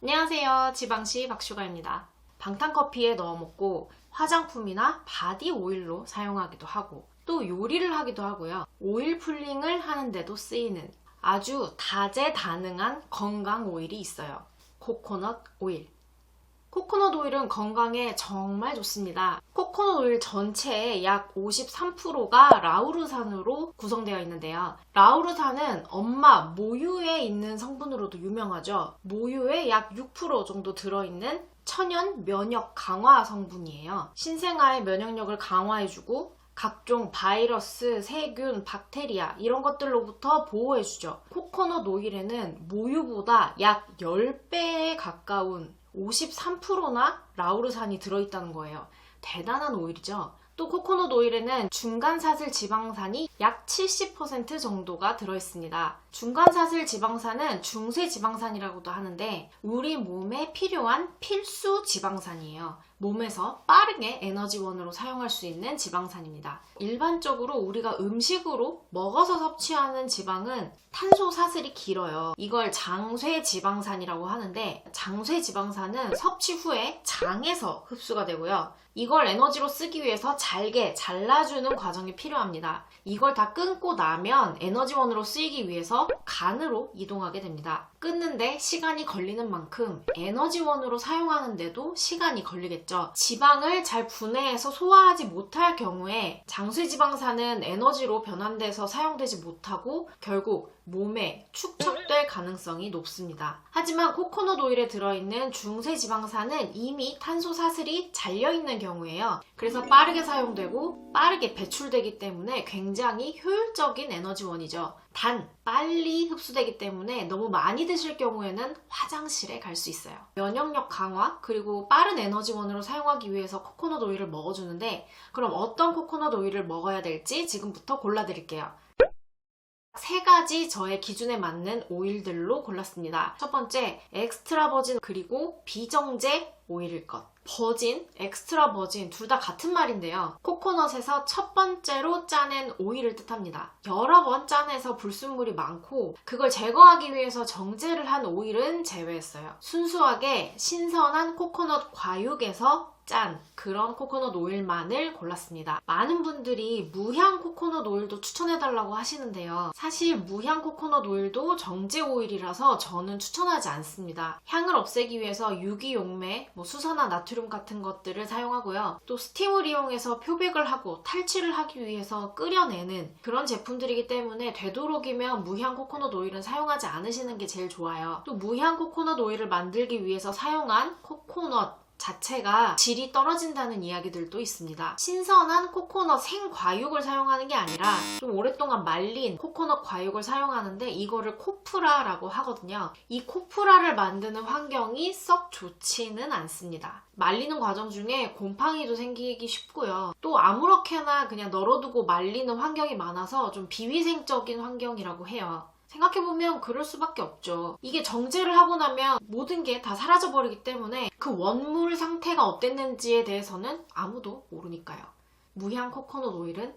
안녕하세요. 지방시 박슈가입니다. 방탄커피에 넣어 먹고 화장품이나 바디 오일로 사용하기도 하고 또 요리를 하기도 하고요. 오일 풀링을 하는데도 쓰이는 아주 다재다능한 건강 오일이 있어요. 코코넛 오일. 코코넛 오일은 건강에 정말 좋습니다. 코코넛 오일 전체의 약 53%가 라우르산으로 구성되어 있는데요. 라우르산은 엄마 모유에 있는 성분으로도 유명하죠. 모유에 약 6% 정도 들어있는 천연 면역 강화 성분이에요. 신생아의 면역력을 강화해주고 각종 바이러스, 세균, 박테리아 이런 것들로부터 보호해주죠. 코코넛 오일에는 모유보다 약 10배에 가까운 53%나 라우르산이 들어있다는 거예요. 대단한 오일이죠. 또 코코넛 오일에는 중간사슬 지방산이 약 70% 정도가 들어있습니다. 중간사슬 지방산은 중세 지방산이라고도 하는데 우리 몸에 필요한 필수 지방산이에요. 몸에서 빠르게 에너지원으로 사용할 수 있는 지방산입니다. 일반적으로 우리가 음식으로 먹어서 섭취하는 지방은 탄소 사슬이 길어요. 이걸 장쇠 지방산이라고 하는데 장쇠 지방산은 섭취 후에 장에서 흡수가 되고요. 이걸 에너지로 쓰기 위해서 잘게 잘라주는 과정이 필요합니다. 이걸 다 끊고 나면 에너지원으로 쓰이기 위해서 간으로 이동하게 됩니다. 끊는데 시간이 걸리는 만큼 에너지원으로 사용하는데도 시간이 걸리겠죠. 지방을 잘 분해해서 소화하지 못할 경우에 장쇠지방산은 에너지로 변환돼서 사용되지 못하고 결국 몸에 축적될 가능성이 높습니다. 하지만 코코넛 오일에 들어있는 중세지방산은 이미 탄소 사슬이 잘려있는 경우예요. 그래서 빠르게 사용되고 빠르게 배출되기 때문에 굉장히 효율적인 에너지원이죠. 단, 빨리 흡수되기 때문에 너무 많이 드실 경우에는 화장실에 갈 수 있어요. 면역력 강화, 그리고 빠른 에너지원으로 사용하기 위해서 코코넛 오일을 먹어주는데 그럼 어떤 코코넛 오일을 먹어야 될지 지금부터 골라드릴게요. 세 가지 저의 기준에 맞는 오일들로 골랐습니다. 첫 번째, 엑스트라 버진 그리고 비정제 오일일 것. 버진, 엑스트라 버진 둘 다 같은 말인데요. 코코넛에서 첫 번째로 짜낸 오일을 뜻합니다. 여러 번 짜내서 불순물이 많고 그걸 제거하기 위해서 정제를 한 오일은 제외했어요. 순수하게 신선한 코코넛 과육에서 짠 그런 코코넛 오일만을 골랐습니다. 많은 분들이 무향 코코넛 오일도 추천해달라고 하시는데요. 사실 무향 코코넛 오일도 정제 오일이라서 저는 추천하지 않습니다. 향을 없애기 위해서 유기용매, 수산화 나트륨 같은 것들을 사용하고요. 또 스팀을 이용해서 표백을 하고 탈취를 하기 위해서 끓여내는 그런 제품들이기 때문에 되도록이면 무향 코코넛 오일은 사용하지 않으시는 게 제일 좋아요. 또 무향 코코넛 오일을 만들기 위해서 사용한 코코넛 자체가 질이 떨어진다는 이야기들도 있습니다. 신선한 코코넛 생과육을 사용하는 게 아니라 좀 오랫동안 말린 코코넛 과육을 사용하는데 이거를 코프라라고 하거든요. 이 코프라를 만드는 환경이 썩 좋지는 않습니다. 말리는 과정 중에 곰팡이도 생기기 쉽고요. 또 아무렇게나 그냥 널어두고 말리는 환경이 많아서 좀 비위생적인 환경이라고 해요. 생각해보면 그럴 수밖에 없죠. 이게 정제를 하고 나면 모든 게 다 사라져버리기 때문에 그 원물 상태가 어땠는지에 대해서는 아무도 모르니까요. 무향 코코넛 오일은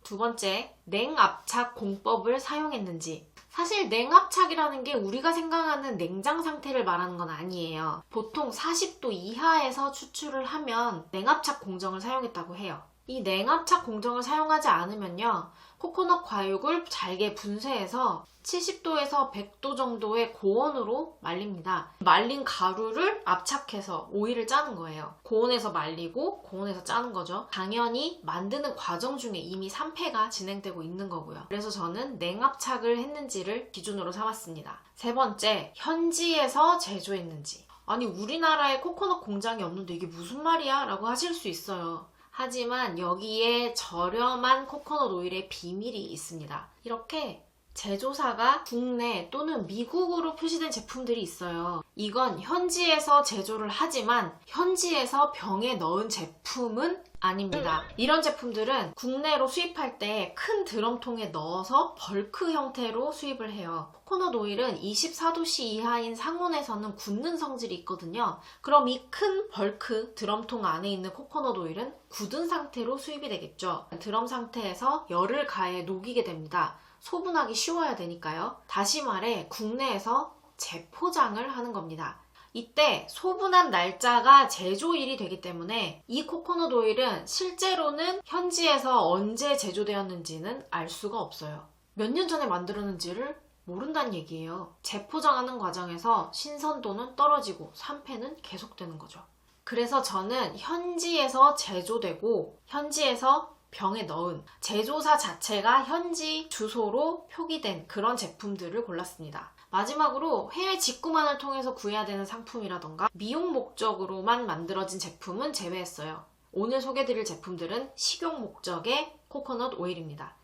두 번째, 냉압착 공법을 사용했는지. 사실 냉압착이라는 게 우리가 생각하는 냉장 상태를 말하는 건 아니에요. 보통 40도 이하에서 추출을 하면 냉압착 공정을 사용했다고 해요. 이 냉압착 공정을 사용하지 않으면요, 코코넛 과육을 잘게 분쇄해서 70도에서 100도 정도의 고온으로 말립니다. 말린 가루를 압착해서 오일을 짜는 거예요. 고온에서 말리고 고온에서 짜는 거죠. 당연히 만드는 과정 중에 이미 산패가 진행되고 있는 거고요. 그래서 저는 냉압착을 했는지를 기준으로 삼았습니다. 세 번째, 현지에서 제조했는지. 아니, 우리나라에 코코넛 공장이 없는데 이게 무슨 말이야? 라고 하실 수 있어요. 하지만 여기에 저렴한 코코넛 오일의 비밀이 있습니다. 이렇게 제조사가 국내 또는 미국으로 표시된 제품들이 있어요. 이건 현지에서 제조를 하지만 현지에서 병에 넣은 제품은 아닙니다. 이런 제품들은 국내로 수입할 때 큰 드럼통에 넣어서 벌크 형태로 수입을 해요. 코코넛 오일은 24도씨 이하인 상온에서는 굳는 성질이 있거든요. 그럼 이 큰 벌크 드럼통 안에 있는 코코넛 오일은 굳은 상태로 수입이 되겠죠. 드럼 상태에서 열을 가해 녹이게 됩니다. 소분하기 쉬워야 되니까요. 다시 말해 국내에서 재포장을 하는 겁니다. 이때 소분한 날짜가 제조일이 되기 때문에 이 코코넛 오일은 실제로는 현지에서 언제 제조되었는지는 알 수가 없어요. 몇 년 전에 만들었는지를 모른다는 얘기예요. 재포장하는 과정에서 신선도는 떨어지고 산패는 계속되는 거죠. 그래서 저는 현지에서 제조되고 현지에서 병에 넣은 제조사 자체가 현지 주소로 표기된 그런 제품들을 골랐습니다. 마지막으로 해외 직구만을 통해서 구해야 되는 상품이라던가 미용 목적으로만 만들어진 제품은 제외했어요. 오늘 소개해드릴 제품들은 식용 목적의 코코넛 오일입니다.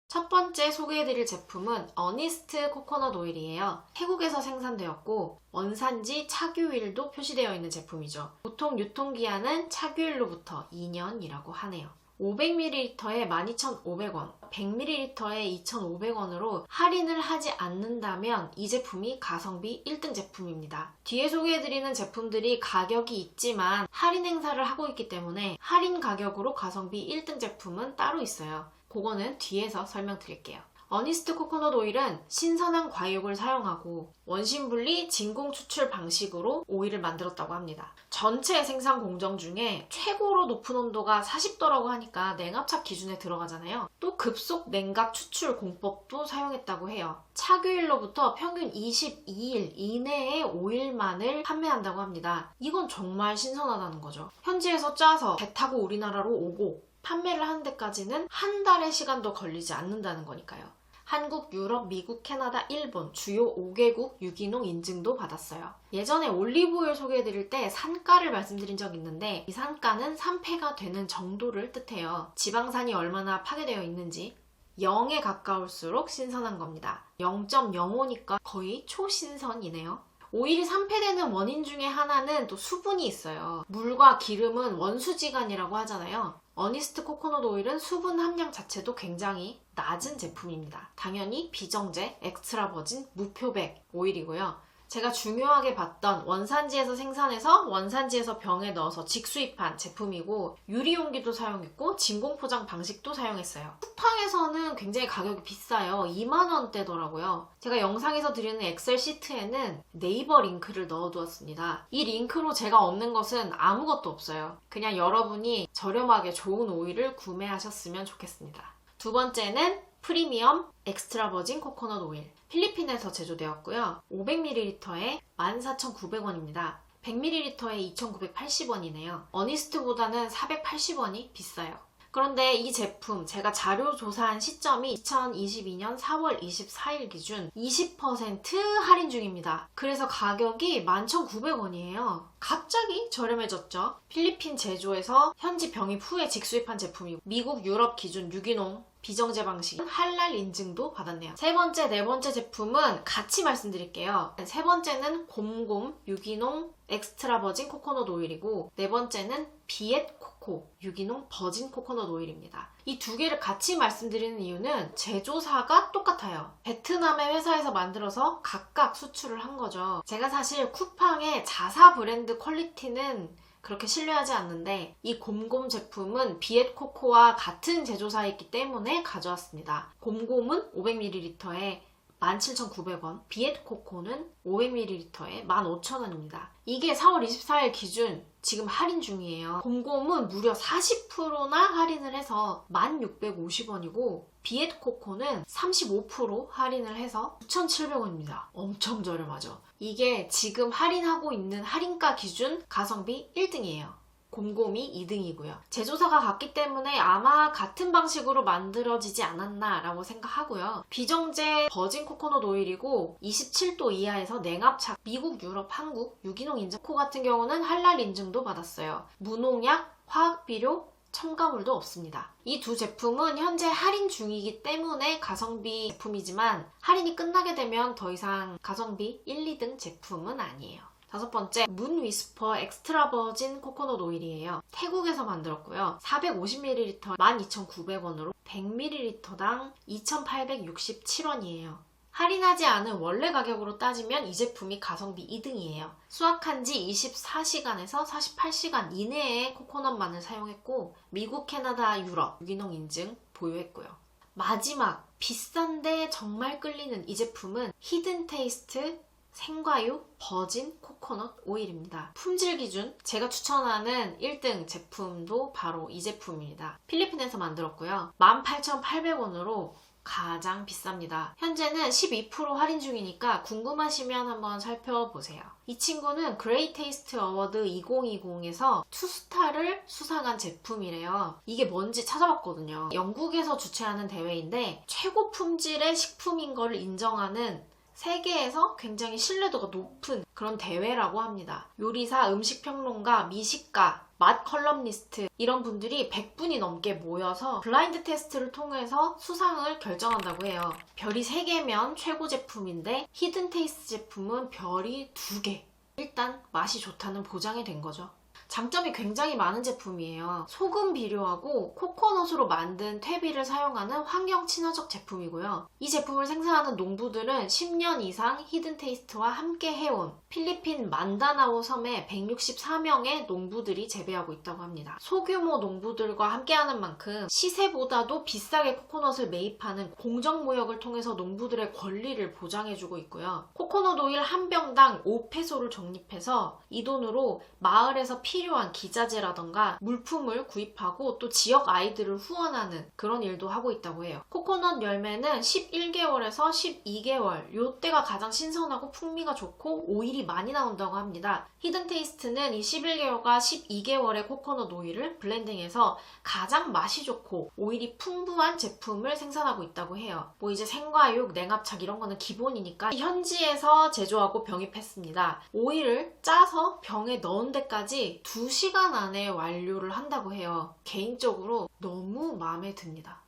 첫 번째 소개해드릴 제품은 어니스트 코코넛 오일이에요. 태국에서 생산되었고 원산지 차규일도 표시되어 있는 제품이죠. 보통 유통기한은 차규일로부터 2년이라고 하네요. 500ml에 12,500원, 100ml에 2,500원으로 할인을 하지 않는다면 이 제품이 가성비 1등 제품입니다. 뒤에 소개해드리는 제품들이 가격이 있지만 할인 행사를 하고 있기 때문에 할인 가격으로 가성비 1등 제품은 따로 있어요. 그거는 뒤에서 설명드릴게요. 어니스트 코코넛 오일은 신선한 과육을 사용하고 원심분리 진공 추출 방식으로 오일을 만들었다고 합니다. 전체 생산 공정 중에 최고로 높은 온도가 40도라고 하니까 냉압착 기준에 들어가잖아요. 또 급속 냉각 추출 공법도 사용했다고 해요. 차규일로부터 평균 22일 이내에 오일만을 판매한다고 합니다. 이건 정말 신선하다는 거죠. 현지에서 짜서 배 타고 우리나라로 오고 판매를 하는 데까지는 한 달의 시간도 걸리지 않는다는 거니까요. 한국, 유럽, 미국, 캐나다, 일본 주요 5개국 유기농 인증도 받았어요. 예전에 올리브오일 소개해드릴 때 산가를 말씀드린 적이 있는데 이 산가는 산패가 되는 정도를 뜻해요. 지방산이 얼마나 파괴되어 있는지 0에 가까울수록 신선한 겁니다. 0.05니까 거의 초신선이네요. 오일이 산패되는 원인 중에 하나는 또 수분이 있어요. 물과 기름은 원수지간이라고 하잖아요. 어니스트 코코넛 오일은 수분 함량 자체도 굉장히 낮은 제품입니다. 당연히 비정제, 엑스트라 버진, 무표백 오일이고요. 제가 중요하게 봤던 원산지에서 생산해서 원산지에서 병에 넣어서 직수입한 제품이고 유리용기도 사용했고 진공포장 방식도 사용했어요. 쿠팡에서는 굉장히 가격이 비싸요. 2만원대더라고요. 제가 영상에서 드리는 엑셀 시트에는 네이버 링크를 넣어두었습니다. 이 링크로 제가 얻는 것은 아무것도 없어요. 그냥 여러분이 저렴하게 좋은 오일을 구매하셨으면 좋겠습니다. 두 번째는 프리미엄 엑스트라 버진 코코넛 오일. 필리핀에서 제조되었고요. 500ml에 14,900원입니다. 100ml에 2,980원이네요. 어니스트보다는 480원이 비싸요. 그런데 이 제품 제가 자료 조사한 시점이 2022년 4월 24일 기준 20% 할인 중입니다. 그래서 가격이 11,900원이에요. 갑자기 저렴해졌죠. 필리핀 제조에서 현지 병입 후에 직수입한 제품이고 미국, 유럽 기준 유기농 비정제 방식 할랄 인증도 받았네요. 세 번째, 네 번째 제품은 같이 말씀드릴게요. 세 번째는 곰곰 유기농 엑스트라 버진 코코넛 오일이고 네 번째는 비엣 코코 유기농 버진 코코넛 오일입니다. 이 두 개를 같이 말씀드리는 이유는 제조사가 똑같아요. 베트남의 회사에서 만들어서 각각 수출을 한 거죠. 제가 사실 쿠팡의 자사 브랜드 퀄리티는 그렇게 신뢰하지 않는데 이 곰곰 제품은 비엣 코코와 같은 제조사이기 때문에 가져왔습니다. 곰곰은 500ml에 17,900원, 비엣 코코는 500ml에 15,000원입니다. 이게 4월 24일 기준 지금 할인 중이에요. 곰곰은 무려 40%나 할인을 해서 1,650원이고 비엣 코코는 35% 할인을 해서 9,700원입니다. 엄청 저렴하죠. 이게 지금 할인하고 있는 할인가 기준 가성비 1등이에요. 곰곰이 2등이고요. 제조사가 같기 때문에 아마 같은 방식으로 만들어지지 않았나 라고 생각하고요. 비정제 버진 코코넛 오일이고 27도 이하에서 냉압착, 미국, 유럽, 한국 유기농 인증 코 같은 경우는 할랄 인증도 받았어요. 무농약, 화학비료, 첨가물도 없습니다. 이 두 제품은 현재 할인 중이기 때문에 가성비 제품이지만 할인이 끝나게 되면 더 이상 가성비 1, 2등 제품은 아니에요. 다섯 번째, 문 위스퍼 엑스트라 버진 코코넛 오일이에요. 태국에서 만들었고요. 450ml 12,900원으로 100ml당 2,867원이에요. 할인하지 않은 원래 가격으로 따지면 이 제품이 가성비 2등이에요. 수확한 지 24시간에서 48시간 이내에 코코넛만을 사용했고 미국, 캐나다, 유럽 유기농 인증 보유했고요. 마지막, 비싼데 정말 끌리는 이 제품은 히든 테이스트 생과육 버진 코코넛 오일입니다. 품질 기준 제가 추천하는 1등 제품도 바로 이 제품입니다. 필리핀에서 만들었고요. 18,800원으로 가장 비쌉니다. 현재는 12% 할인 중이니까 궁금하시면 한번 살펴보세요. 이 친구는 그레이트 테이스트 어워드 2020에서 투스타를 수상한 제품이래요. 이게 뭔지 찾아봤거든요. 영국에서 주최하는 대회인데 최고 품질의 식품인 걸 인정하는 세계에서 굉장히 신뢰도가 높은 그런 대회라고 합니다. 요리사, 음식평론가, 미식가, 맛 컬럼니스트 이런 분들이 100분이 넘게 모여서 블라인드 테스트를 통해서 수상을 결정한다고 해요. 별이 3개면 최고 제품인데 히든 테이스트 제품은 별이 2개. 일단 맛이 좋다는 보장이 된 거죠. 장점이 굉장히 많은 제품이에요. 소금 비료하고 코코넛으로 만든 퇴비를 사용하는 환경 친화적 제품이고요. 이 제품을 생산하는 농부들은 10년 이상 히든 테이스트와 함께 해온 필리핀 만다나오 섬에 164명의 농부들이 재배하고 있다고 합니다. 소규모 농부들과 함께하는 만큼 시세보다도 비싸게 코코넛을 매입하는 공정무역을 통해서 농부들의 권리를 보장해주고 있고요. 코코넛 오일 한 병당 5페소를 적립해서 이 돈으로 마을에서 필요한 기자재라던가 물품을 구입하고 또 지역 아이들을 후원하는 그런 일도 하고 있다고 해요. 코코넛 열매는 11개월에서 12개월 요때가 가장 신선하고 풍미가 좋고 오일이 많이 나온다고 합니다. 히든 테이스트는 이 11개월과 12개월의 코코넛 오일을 블렌딩해서 가장 맛이 좋고 오일이 풍부한 제품을 생산하고 있다고 해요. 뭐 이제 생과육, 냉합착 이런 거는 기본이니까 현지에서 제조하고 병입했습니다. 오일을 짜서 병에 넣은 데까지 2시간 안에 완료를 한다고 해요. 개인적으로 너무 마음에 듭니다.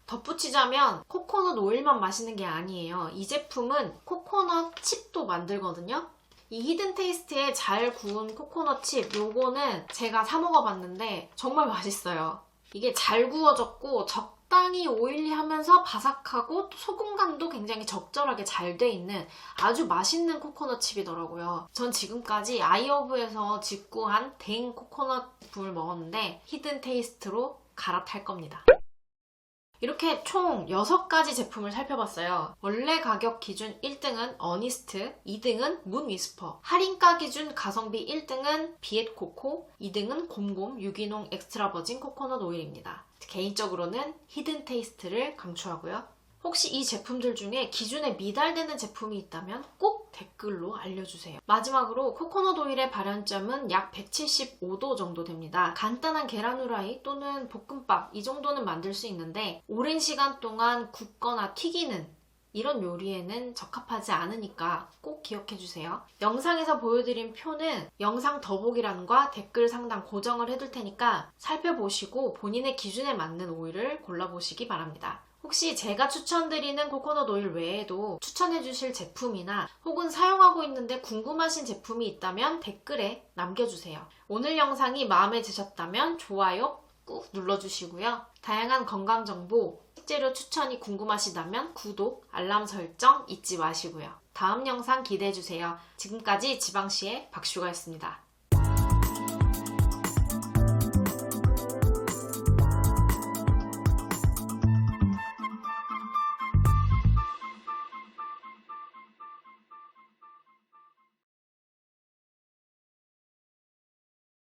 덧붙이자면 코코넛 오일만 마시는 게 아니에요. 이 제품은 코코넛 칩도 만들거든요. 이 히든 테이스트에 잘 구운 코코넛 칩 요거는 제가 사 먹어봤는데 정말 맛있어요. 이게 잘 구워졌고 적당히 오일리하면서 바삭하고 또 소금간도 굉장히 적절하게 잘 돼 있는 아주 맛있는 코코넛 칩이더라고요. 전 지금까지 아이허브에서 직구한 댕 코코넛을 먹었는데 히든 테이스트로 갈아탈 겁니다. 이렇게 총 6가지 제품을 살펴봤어요. 원래 가격 기준 1등은 어니스트, 2등은 문 위스퍼, 할인가 기준 가성비 1등은 비엣 코코, 2등은 곰곰 유기농 엑스트라 버진 코코넛 오일입니다. 개인적으로는 히든 테이스트를 강추하고요. 혹시 이 제품들 중에 기준에 미달되는 제품이 있다면 꼭 댓글로 알려주세요. 마지막으로 코코넛 오일의 발연점은 약 175도 정도 됩니다. 간단한 계란 후라이 또는 볶음밥 이 정도는 만들 수 있는데 오랜 시간 동안 굽거나 튀기는 이런 요리에는 적합하지 않으니까 꼭 기억해주세요. 영상에서 보여드린 표는 영상 더보기란과 댓글 상단 고정을 해둘 테니까 살펴보시고 본인의 기준에 맞는 오일을 골라보시기 바랍니다. 혹시 제가 추천드리는 코코넛 오일 외에도 추천해주실 제품이나 혹은 사용하고 있는데 궁금하신 제품이 있다면 댓글에 남겨주세요. 오늘 영상이 마음에 드셨다면 좋아요 꾹 눌러주시고요. 다양한 건강정보, 식재료 추천이 궁금하시다면 구독, 알람 설정 잊지 마시고요. 다음 영상 기대해주세요. 지금까지 지방시의 박슈가였습니다.